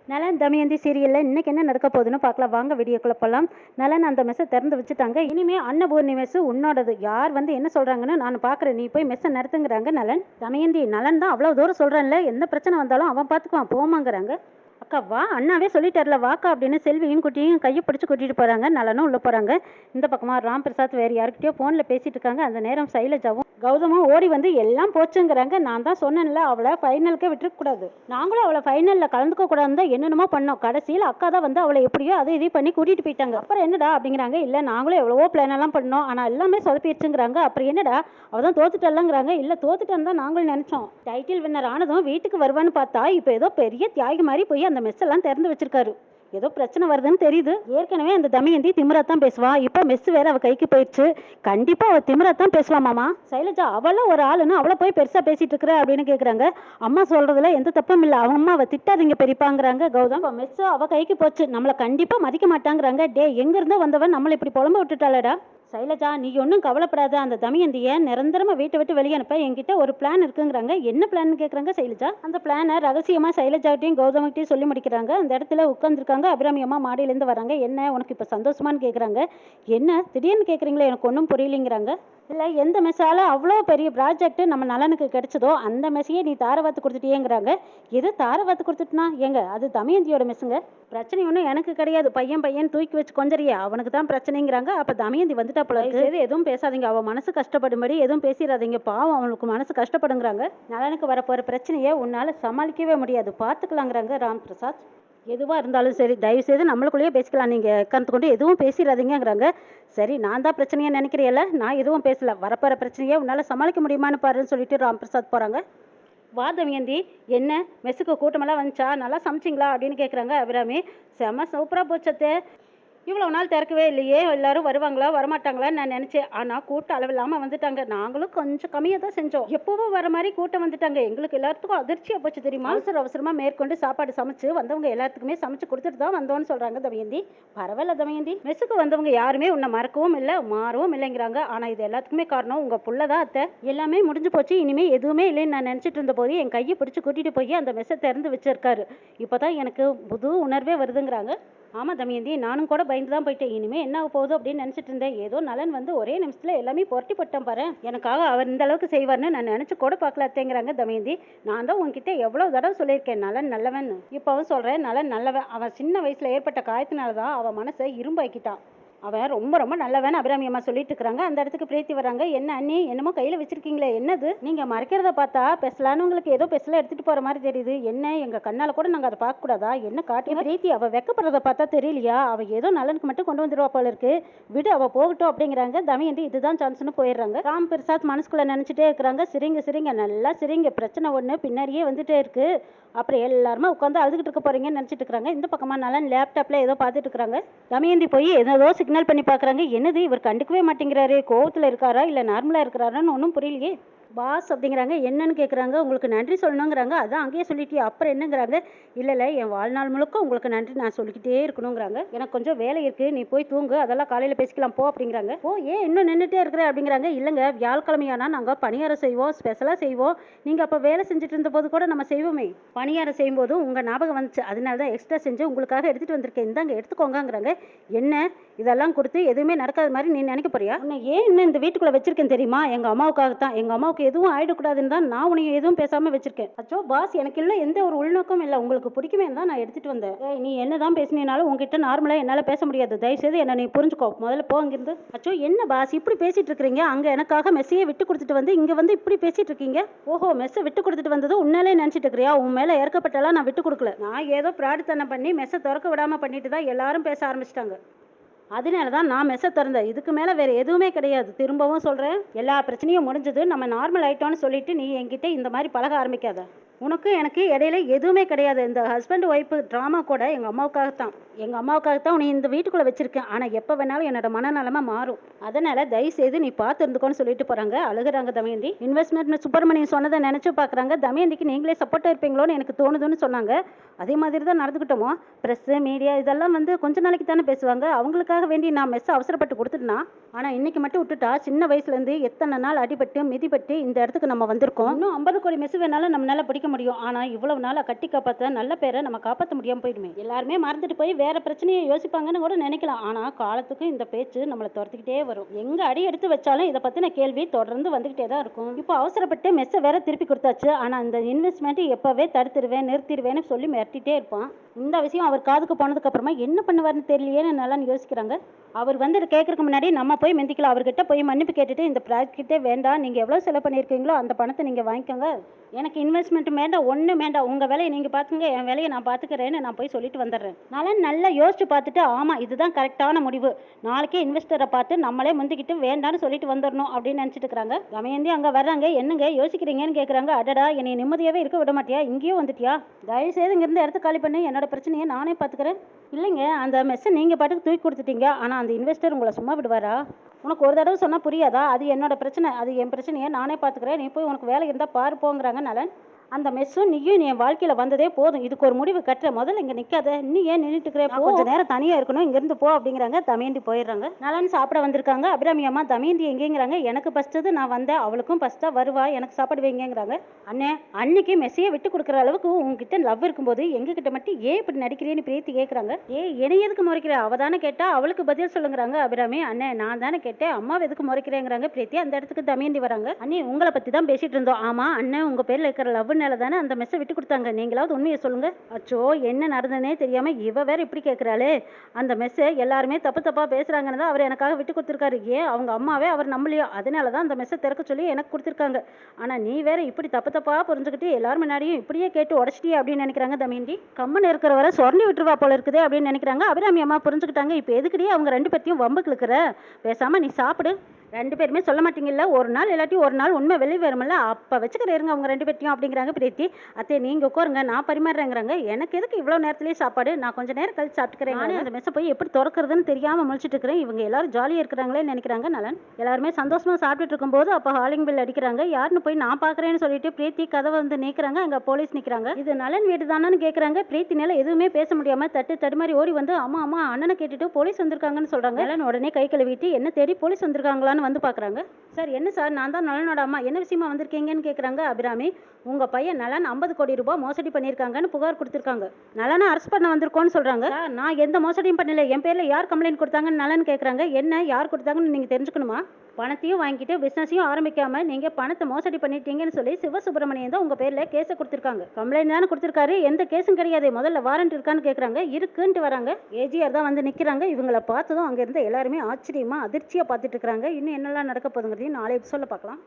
நலன் தமயந்தி சீரியலில் இன்னைக்கு என்ன நடக்க போகுதுன்னு பார்க்கலாம் வாங்க வீடியோக்குள்ள போகலாம். நலன் அந்த மெஸ்ஸை திறந்து வச்சுட்டாங்க. இனிமே அன்னபூர்ணி மெஸ்ஸு உன்னோடது. யார் வந்து என்ன சொல்கிறாங்கன்னு நான் பார்க்குறேன், நீ போய் மெஸ்ஸை நடத்துங்கிறாங்க நலன். தமயந்தி நலன் தான் அவ்வளோ தூரம் சொல்கிறான்ல, எந்த பிரச்சனை வந்தாலும் அவன் பார்த்துக்குவான் போமாங்கிறாங்க. அக்கா வா, அண்ணாவே சொல்லிட்டார்ல வாக்கா அப்படின்னு செல்வியும் குட்டியும் கையை பிடிச்சி கூட்டிகிட்டு போகிறாங்க. நலனும் உள்ளே போகிறாங்க. இந்த பக்கமாக ராம் பிரசாத் வேறு யாருக்கிட்டயோ ஃபோனில் பேசிகிட்டு இருக்காங்க. அந்த நேரம் சைலஜாவும் கௌதமும் ஓடி வந்து எல்லாம் போச்சுங்கிறாங்க. நான் தான் சொன்னேன்ல அவளை ஃபைனலுக்கே விட்டுருக்கூடாது, நாங்களும் அவளை ஃபைனலில் கலந்துக்க கூடாதுன்னு தான் என்னென்னமோ பண்ணோம். கடைசியில் அக்கா தான் வந்து அவளை எப்படியோ அதை இதை பண்ணி கூட்டிகிட்டு போயிட்டாங்க. அப்புறம் என்னடா அப்படிங்கிறாங்க. இல்லை நாங்களும் எவ்வளவோ பிளான் எல்லாம் பண்ணோம், ஆனால் எல்லாமே சொதப்பிடுச்சுங்கிறாங்க. அப்புறம் என்னடா அவள் தான் தோத்துட்டல்லங்கிறாங்க. இல்லை தோத்துட்டான்னு தான் நாங்களும் நினச்சோம். டைட்டில் வின்னர் ஆனதும் வீட்டுக்கு வருவான்னு பார்த்தா இப்போ ஏதோ பெரிய தியாகி மாதிரி போய் அந்த மெஸ் எல்லாம் திறந்து வச்சிருக்காரு. ஏதோ பிரச்சனை வருதுன்னு தெரியுது. ஏற்கனவே அந்த தமயந்தி திமிராத்தான் பேசுவா, இப்போ மெஸ் வேற அவ கைக்கு போயிடுச்சு. கண்டிப்பா அவ திமிராத்தான் பேசுவா. மாமா சைலஜா அவளும் ஒரு ஆளுன்னு அவளை போய் பெருசா பேசிட்டு இருக்கிற அப்படின்னு கேக்குறாங்க. அம்மா சொல்றதுல எந்த தப்பும் இல்லை, அவன் அம்மா அவ திட்டாதீங்க பெரியப்பாங்கிறாங்க. கௌதம் மெஸ் அவ கைக்கு போச்சு, நம்மளை கண்டிப்பா மதிக்க மாட்டாங்கிறாங்க. டே எங்க இருந்தோ வந்தவன் நம்மளை இப்படி புலம்ப விட்டுட்டாளடா. சைலஜா நீ ஒன்றும் கவலைப்படாத, அந்த தமயந்தியை நிரந்தரமாக வீட்டை விட்டு வெளியே அனுப்ப என்கிட்ட ஒரு பிளான் இருக்குங்கிறாங்க. என்ன பிளான் கேட்குறாங்க சைலஜா. அந்த பிளானை ரகசியமாக சைலஜாட்டையும் கௌதமிட்டையும் சொல்லி முடிக்கிறாங்க. அந்த இடத்துல உட்காந்துருக்காங்க. அபிராமி அம்மா மாடியிலேருந்து வராங்க. என்ன உனக்கு இப்போ சந்தோஷமானு கேட்குறாங்க. என்ன திடீர்னு கேட்குறீங்களே, எனக்கு ஒன்றும் புரியலைங்கிறாங்க. இல்லை எந்த மெஸ்ஸால் அவ்வளோ பெரிய ப்ராஜெக்ட் நம்ம நலனுக்கு கிடைச்சதோ அந்த மெஸ்ஸையே நீ தாரவாத்து கொடுத்துட்டியேங்கிறாங்க. எது தாரவாத்து கொடுத்துட்டுனா ஏங்க அது தமயந்தியோட மெஸ்ஸுங்க, பிரச்சனை ஒன்றும் எனக்கு கிடையாது. பையன் தூக்கி வச்சு கொஞ்சறியே அவனுக்கு தான் பிரச்சனைங்கிறாங்க. அப்போ தமயந்தி வந்துட்டா போல இருக்கு. எதுவும் பேசாதீங்க, அவன் மனசு கஷ்டப்படும்படி எதுவும் பேசிடாதீங்க, பாவம் அவனுக்கு மனசு கஷ்டப்படுங்கிறாங்க. நலனுக்கு வரப்போகிற பிரச்சனையை உன்னால் சமாளிக்கவே முடியாது, பார்த்துக்கலாங்கிறாங்க ராம் பிரசாத். எதுவாக இருந்தாலும் சரி தயவுசெய்து நம்மளுக்குள்ளேயே பேசிக்கலாம், நீங்கள் கலந்து கொண்டு எதுவும் பேசிடாதீங்கிறாங்க. சரி நான் தான் பிரச்சனையை நினைக்கிறேன்ல, நான் எதுவும் பேசல, வரப்போகிற பிரச்சனையை உன்னால் சமாளிக்க முடியுமான்னு பாருன்னு சொல்லிட்டு ராம் பிரசாத் போகிறாங்க. வா தமயந்தி, என்ன மெஸ்ஸுக்கு கூட்டமெல்லாம் வந்துச்சா, நல்லா சமைச்சிங்களா அப்படின்னு கேட்குறாங்க அபிராமி. செம சூப்பராக போச்சத்தே, இவ்வளோ நாள் திறக்கவே இல்லையே, எல்லாரும் வருவாங்களா வரமாட்டாங்களான்னு நான் நினச்சேன். ஆனால் கூட்டம் அளவில்லாமல் வந்துட்டாங்க. நாங்களும் கொஞ்சம் கம்மியாக தான் செஞ்சோம், எப்போவும் வர மாதிரி கூட்டம் வந்துட்டாங்க. எங்களுக்கு எல்லாத்துக்கும் அதிர்ச்சியாக போச்சு தெரியுமா. அவசரமாக மேற்கொண்டு சாப்பாடு சமைச்சு வந்தவங்க எல்லாத்துக்குமே சமைச்சு கொடுத்துட்டு தான் வந்தோன்னு சொல்கிறாங்க தமயந்தி. பரவாயில்ல தமயந்தி, மெஸ்ஸுக்கு வந்தவங்க யாருமே உன்னை மறக்கவும் இல்லை மாறவும் இல்லைங்கிறாங்க. ஆனால் இது எல்லாத்துக்குமே காரணம் உங்கள் புள்ள தான் அத்தை. எல்லாமே முடிஞ்சு போச்சு, இனிமேல் எதுவுமே இல்லைன்னு நான் நினச்சிட்டு இருந்த போது என் கையை பிடிச்சி கூட்டிகிட்டு போய் அந்த மெஸ்ஸை திறந்து வச்சிருக்காரு. இப்போ தான் எனக்கு புது உணர்வே வருதுங்கிறாங்க. ஆமாம் தமயந்தி, நானும் கூட பயந்து தான் போயிட்டேன், இனிமேல் என்ன ஆக போகுது அப்படின்னு நினச்சிட்டு இருந்தேன். ஏதோ நலன் வந்து ஒரே நிமிஷத்தில் எல்லாமே புரட்டி போட்டேன் பாரு, எனக்காக அவர் இந்த அளவுக்கு செய்வார்னு நான் நினச்சி கூட பார்க்கலாத்தேங்கிறாங்க தமயந்தி. நான் தான் உங்ககிட்ட எவ்வளோ தடவை சொல்லியிருக்கேன் நலன் நல்லவன். இப்போவும் சொல்கிறேன் நலன் நல்லவன். அவன் சின்ன வயசில் ஏற்பட்ட காயத்தினால தான் அவன் மனசை இரும்பாக்கிட்டான். அவன் ரொம்ப ரொம்ப நல்லவன் அபிராமி அம்மா சொல்லிட்டு இருக்கிறாங்க. அந்த இடத்துக்கு பிரீத்தி வராங்க. என்ன அண்ணி என்னமோ கையில் வச்சிருக்கீங்களே, என்னது நீங்கள் மறைக்கிறத பார்த்தா பெசலான்னு உங்களுக்கு ஏதோ பெசலாக எடுத்துகிட்டு போகிற மாதிரி தெரியுது. என்ன எங்கள் கண்ணால் கூட நாங்கள் அதை பார்க்கக்கூடாதா, என்ன காட்டி. பிரீத்தி அவள் வெக்கப்படுறத பார்த்தா தெரியலையா, அவள் ஏதோ நலனுக்கு மட்டும் கொண்டு வந்துடுவா போல இருக்கு, விடு அவள் போகட்டும் அப்படிங்கிறாங்க. தமயந்தி இதுதான் சான்ஸ்னு போயிடுறாங்க. ராம் பிரசாத் மனசுக்குள்ளே நினச்சிட்டே இருக்கிறாங்க. சிரிங்க நல்லா சிரிங்க, பிரச்சனை ஒன்று பின்னாடியே வந்துட்டே இருக்கு, அப்புறம் எல்லாருமே உட்காந்து அழுதுகிட்டு இருக்க போறீங்கன்னு நினச்சிட்டு இருக்கிறாங்க. இந்த பக்கமாக நலன் லேப்டாப்பில் ஏதோ பார்த்துட்டு இருக்கிறாங்க. தமயந்தி போய் ஏதோ சிக்னல் பண்ணி பார்க்குறாங்க. என்னது இவர் கண்டுக்கவே மாட்டேங்கிறாரு, கோவத்தில் இருக்காரா இல்லை நார்மலாக இருக்கிறாரான்னு ஒன்றும் புரியலையே. பாஸ் அப்படிங்கிறாங்க. என்னன்னு கேட்குறாங்க. உங்களுக்கு நன்றி சொல்லணுங்கிறாங்க. அதான் அங்கேயே சொல்லிட்டியா அப்புறம் என்னங்கிறாங்க. இல்லை என் வாழ்நாள் முழுக்க உங்களுக்கு நன்றி நான் சொல்லிக்கிட்டே இருக்கணுங்கிறாங்க. எனக்கு கொஞ்சம் வேலை இருக்குது, நீ போய் தூங்கு, அதெல்லாம் காலையில் பேசிக்கலாம் போ அப்படிங்கிறாங்க. ஓ ஏன் இன்னும் நின்றுட்டே இருக்கிற அப்படிங்கிறாங்க. இல்லைங்க வியாழக்கிழமையானா நாங்கள் பணியாரம் செய்வோம், ஸ்பெஷலாக செய்வோம், நீங்கள் அப்போ வேலை செஞ்சுட்டு இருந்தபோது கூட நம்ம செய்வோமே, பணியாரம் செய்யும்போது உங்கள் ஞாபகம் வந்துச்சு, அதனால தான் எக்ஸ்ட்ரா செஞ்சு உங்களுக்காக எடுத்துகிட்டு வந்திருக்கேன், இந்தாங்க எடுத்துக்கோங்கிறாங்க. என்ன இதெல்லாம் கொடுத்து எதுவுமே நடக்காத மாதிரி நீ நினைக்க போறியா, உன்னை ஏன் இன்னும் இந்த வீட்டுக்குள்ளே வச்சிருக்கேன் தெரியுமா, எங்கள் அம்மாவுக்காகத்தான், எங்கள் அம்மாவுக்கு எதுவும் ஆயிடக்கூடாதுன்னு தான் நான் உன்னை எதுவும் பேசாமல் வச்சிருக்கேன். அச்சோ பாஸ் எனக்கு இல்லை எந்த ஒரு உள்நோக்கம் இல்லை, உங்களுக்கு பிடிக்குமே தான் நான் எடுத்துகிட்டு வந்தேன். நீ என்ன தான் பேசினாலும் உங்ககிட்ட நார்மலாக என்னால் பேச முடியாது, தயவுசெய்து என்ன நீ புரிஞ்சுக்கோ, முதல்ல போ அங்கிருந்து. அச்சோ என்ன பாஸ் இப்படி பேசிட்டு இருக்கிறீங்க, அங்கே எனக்காக மெஸ்ஸையே விட்டு கொடுத்துட்டு வந்து இங்கே வந்து இப்படி பேசிட்டு இருக்கீங்க. ஓஹோ மெஸ்ஸை விட்டு கொடுத்துட்டு வந்தது உன்னாலே நினச்சிட்டு இருக்கிறியா, உன் மேலே இறக்கப்பட்டாலாம் நான் விட்டு கொடுக்கல, நான் ஏதோ பிரார்த்தனை பண்ணி மெஸ்ஸை திறக்க விடாமல் பண்ணிட்டு தான் எல்லாரும் பேச ஆரம்பிச்சிட்டாங்க, அதனால தான் நான் மெஸ்ஸை திறந்தேன், இதுக்கு மேலே வேறு எதுவுமே கிடையாது. திரும்பவும் சொல்கிறேன், எல்லா பிரச்சனையும் முடிஞ்சது, நம்ம நார்மல் ஆகிட்டோன்னு சொல்லிட்டு நீ என்கிட்ட இந்த மாதிரி பழக ஆரம்பிக்காத. உனக்கு எனக்கு இடையில எதுவுமே கிடையாது. இந்த ஹஸ்பண்ட் ஒய்ஃபு ட்ராமா கூட எங்கள் அம்மாவுக்காகத்தான் உன்னை இந்த வீட்டுக்குள்ளே வச்சுருக்கேன். ஆனால் எப்போ வேணாலும் என்னோட மனநலமாக மாறும், அதனால் தயவுசெய்து நீ பார்த்து இருந்துக்கோன்னு சொல்லிட்டு போகிறாங்க. அழுகிறாங்க தமயந்தி. இன்வெஸ்ட்மெண்ட் சுப்பிரமணியம் சொன்னதை நினச்சி பார்க்குறாங்க. தமயந்திக்கு நீங்களே சப்போர்ட்டாக இருப்பீங்களோன்னு எனக்கு தோணுதுன்னு சொன்னாங்க. அதே மாதிரி தான் நடந்துக்கிட்டோமோ. ப்ரெஸ்ஸு மீடியா இதெல்லாம் வந்து கொஞ்ச நாளைக்கு தானே பேசுவாங்க, அவங்களுக்காக வேண்டி நான் மெஸ்ஸை அவசரப்பட்டு கொடுத்துட்டுனா, ஆனால் இன்றைக்கி மட்டும் விட்டுட்டா சின்ன வயசுலேருந்து எத்தனை நாள் அடிபட்டு மிதிப்பட்டு இந்த இடத்துக்கு நம்ம வந்திருக்கோம். இன்னும் 50 கோடி மெஸ்ஸு வேணாலும் நம்மளால் பிடிக்க முடியும். ஆனா இவ்வளவு நாளா கட்டி காப்பாத்த நல்ல பேரை நம்ம காப்பாற்ற முடியாம போயிடுமே. எல்லாருமே மறந்துட்டு போய் வேற பிரச்சனையை யோசிப்பாங்கன்னு கூட நினைக்கலாம். ஆனா காலத்துக்கு இந்த பேச்சு நம்மளை துரத்திக்கிட்டே வரும். எங்க அடி எடுத்து வச்சாலும் இதை பத்தின கேள்வி தொடர்ந்து வந்துகிட்டே தான் இருக்கும். இப்போ அவசரப்பட்டு மெஸ்ஸை வேற திருப்பி கொடுத்தாச்சு. ஆனா இந்த இன்வெஸ்ட்மெண்ட் எப்பவே தடுத்துருவேன் நிறுத்திடுவேன்னு சொல்லி மிரட்டிட்டே இருப்பான். இந்த விஷயம் அவர் காதுக்கு போனதுக்கு அப்புறமா என்ன பண்ணுவாருன்னு தெரியலையேன்னு நல்லா யோசிக்கிறாங்க. அவர் வந்து கேட்கறதுக்கு முன்னாடி நம்ம போய் மெந்திக்கலாம். அவர்கிட்ட போய் மன்னிப்பு கேட்டுட்டு இந்த ப்ராஜெக்டே வேண்டாம், நீங்கள் எவ்வளோ செலவு பண்ணியிருக்கீங்களோ அந்த பணத்தை நீங்கள் வாங்கிக்கோங்க, எனக்கு இன்வெஸ்ட்மெண்ட் வேண்டாம், ஒன்றும் வேண்டாம், உங்கள் வேலையை நீங்கள் பார்த்துங்க, என் வேலையை நான் பார்த்துக்கிறேன்னு நான் போய் சொல்லிட்டு வந்துடுறேன். நல்லா யோசிச்சு பார்த்துட்டு ஆமாம் இதுதான் கரெக்டான முடிவு, நாளைக்கே இன்வெஸ்டரை பார்த்து நம்மளே முந்திக்கிட்டு வேண்டான்னு சொல்லிட்டு வந்துடணும் அப்படின்னு நினச்சிட்டு இருக்கிறாங்க. தமயந்தி அங்கே வர்றாங்க. என்னங்க யோசிக்கிறீங்கன்னு கேட்குறாங்க. அடடா என்னை நிம்மதியாகவே இருக்க விட மாட்டியா, இங்கேயும் வந்துட்டியா, தயவுசெய்து இங்கேருந்து இடத்த காலி பண்ணி என்னோட பிரச்சனையை நானே பார்த்துக்கிறேன். இல்லைங்க அந்த மெஸ்ஸை நீங்கள் பாட்டுக்கு தூக்கி கொடுத்துட்டீங்க, ஆனால் அந்த இன்வெஸ்டர் உங்களை சும்மா விடுவாரா? உனக்கு ஒரு தடவை சொன்னால் புரியாதா? அது என்னோட பிரச்சனை, அது என் பிரச்சனையை நானே பார்த்துக்கிறேன், நீ போய் உனக்கு வேலை இருந்தால் பாரு போங்கிறாங்க நலன். அந்த மெஸ்ஸும் நீயும் என் வாழ்க்கையில் வந்ததே போதும், இதுக்கு ஒரு முடிவு கட்டுற, முதல்ல இங்கே நிற்காத, இன்னும் ஏன் நின்றுட்டு இருக்கிற, கொஞ்சம் நேரம் தனியாக இருக்கணும், இங்கேருந்து போ அப்படிங்கிறாங்க. தமயந்தி போயிடுறாங்க. நலன் சாப்பிட வந்திருக்காங்க. அபிராமி அம்மா தமயந்தி எங்கேங்கிறாங்க. எனக்கு ஃபஸ்ட்டு நான் வந்தேன், அவளுக்கும் ஃபஸ்ட்டாக வருவா, எனக்கு சாப்பாடு வைங்கிறாங்க. அண்ணே அன்னைக்கு மெஸ்ஸையை விட்டு கொடுக்குற அளவுக்கு உங்ககிட்ட லவ் இருக்கும்போது எங்ககிட்ட மட்டும் ஏன் இப்படி நடிக்கிறேன்னு பிரீத்தி கேட்குறாங்க. என்னை எதுக்கு முறைக்கிற, அவ தானே கேட்டா, அவளுக்கு பதில் சொல்லுங்கிறாங்க அபிராமி. அண்ணே நான் தானே கேட்டேன், அம்மாவை எதுக்கு முறைக்கிறேங்கிறாங்க பிரீத்தி. அந்த இடத்துக்கு தமயந்தி வராங்க. அண்ணே உங்களை பற்றி தான் பேசிட்டு இருந்தோம். ஆமாம் அண்ணன் உங்கள் பேரில் இருக்கிற லவ் தானே அந்த மெஸ்ஸை விட்டு கொடுத்தாங்க, நீங்களாவது உண்மையை சொல்லுங்க. அச்சோ என்ன நடந்ததுனே தெரியாம இவ வேற இப்படி கேட்கிறாளே. அந்த மெஸ்ஸை எல்லாருமே தப்பு தப்பா பேசுறாங்கன்னு தான் அவர் எனக்காக விட்டு கொடுத்துருக்காரு. ஏன் அவங்க அம்மாவே அவர் நம்பலையோ, அதனாலதான் அந்த மெஸ்ஸை திறக்க சொல்லி எனக்கு கொடுத்துருக்காங்க. ஆனா நீ வேற இப்படி தப்பு தப்பா புரிஞ்சுக்கிட்டு எல்லாரும் முன்னாடியும் இப்படியே கேட்டு உடச்சிட்டியே அப்படின்னு நினைக்கிறாங்க தமயந்தி. கம்மன் இருக்கிற வரை சொர்ணி விட்டுருவா போல இருக்குது அப்படின்னு நினைக்கிறாங்க. அபிராமி அம்மா புரிஞ்சுக்கிட்டாங்க. இப்போ எதுக்கடியே அவங்க ரெண்டு பேர்த்தையும் வம்புக்கு இழுக்கிற, பேசாம நீ சாப்பிடு. ரெண்டு பேருமே சொல்ல மாட்டீங்கல்ல, ஒரு நாள் இல்லாட்டி ஒரு நாள் உண்மை வெளியே வரும்ல, அப்போ வச்சுக்கிற இருங்க அவங்க ரெண்டு பேர்த்தையும் அப்படிங்கிறாங்க பிரீத்தி. அத்தே நீங்கள் உட்காருங்க நான் பரிமாறுறேங்கிறாங்க. எனக்கு எதுக்கு இவ்வளோ நேரத்துலேயே சாப்பாடு, நான் கொஞ்சம் நேரம் கழிச்சு சாப்பிட்டுக்கிறேன். நானே அந்த மெஸ்ஸை போய் எப்படி திறக்கிறதுன்னு தெரியாமல் முழிச்சிட்டு இருக்கிறேன். இவங்க எல்லாரும் ஜாலியாக இருக்கிறாங்களேன்னு நினைக்கிறாங்க நலன். எல்லாருமே சந்தோஷமாக சாப்பிட்டுட்டு இருக்கும்போது அப்போ ஹாலிங் பில் அடிக்கிறாங்க. யாருன்னு போய் நான் பார்க்குறேன்னு சொல்லிட்டு பிரீத்தி கதவை வந்து நிற்கிறாங்க. அங்கே போலீஸ் நிற்கிறாங்க. இது நலன் வீடு தானேன்னு கேட்குறாங்க. பிரீத்தினால எதுவுமே பேச முடியாமல் தடுமாறி ஓடி வந்து அம்மா அம்மா அண்ணனை கேட்டுட்டு போலீஸ் வந்திருக்காங்கன்னு சொல்கிறாங்க. நலன் உடனே கை கழுவிட்டு என்ன தேடி போலீஸ் வந்திருக்காங்களான்னு வந்து பார்க்குறாங்க. சார் என்ன சார், நான் தான் நலனோட அம்மா, என்ன விஷயமா வந்திருக்கீங்கன்னு கேட்குறாங்க அபிராமி. உங்கள் பையன் நலன் 50 கோடி ரூபாய் மோசடி பண்ணியிருக்காங்கன்னு புகார் கொடுத்துருக்காங்க. நலனை அரெஸ்ட் பண்ண வந்திருக்கோன்னு சொல்கிறாங்க. நான் எந்த மோசடியும் பண்ணல, என் பேரில் யார் கம்ப்ளைண்ட் கொடுத்தாங்கன்னு நலன் கேட்குறாங்க. என்ன யார் கொடுத்தாங்கன்னு நீங்கள் தெரிஞ்சுக்கணுமா? பணத்தையும் வாங்கிட்டு பிஸ்னஸையும் ஆரம்பிக்காமல் நீங்கள் பணத்தை மோசடி பண்ணிட்டீங்கன்னு சொல்லி சிவசுப்ரமணியன் தான் உங்கள் பேரில் கேஸை கொடுத்துருக்காங்க. கம்ப்ளைண்ட் தானே கொடுத்துருக்காரு, எந்த கேஸும் கிடையாது, முதல்ல வாரண்ட் இருக்கான்னு கேட்குறாங்க. இருக்குன்ட்டு வராங்க. ஏஜிஆர் தான் வந்து நிற்கிறாங்க. இவங்களை பார்த்ததும் அங்கே இருந்த எல்லாருமே ஆச்சரியமாக அதிர்ச்சியாக பார்த்துட்டு இருக்கிறாங்க. இன்னும் என்னெல்லாம் நடக்க போதுங்கிறதையும் நாளை எபிசோடில் பார்க்கலாம்.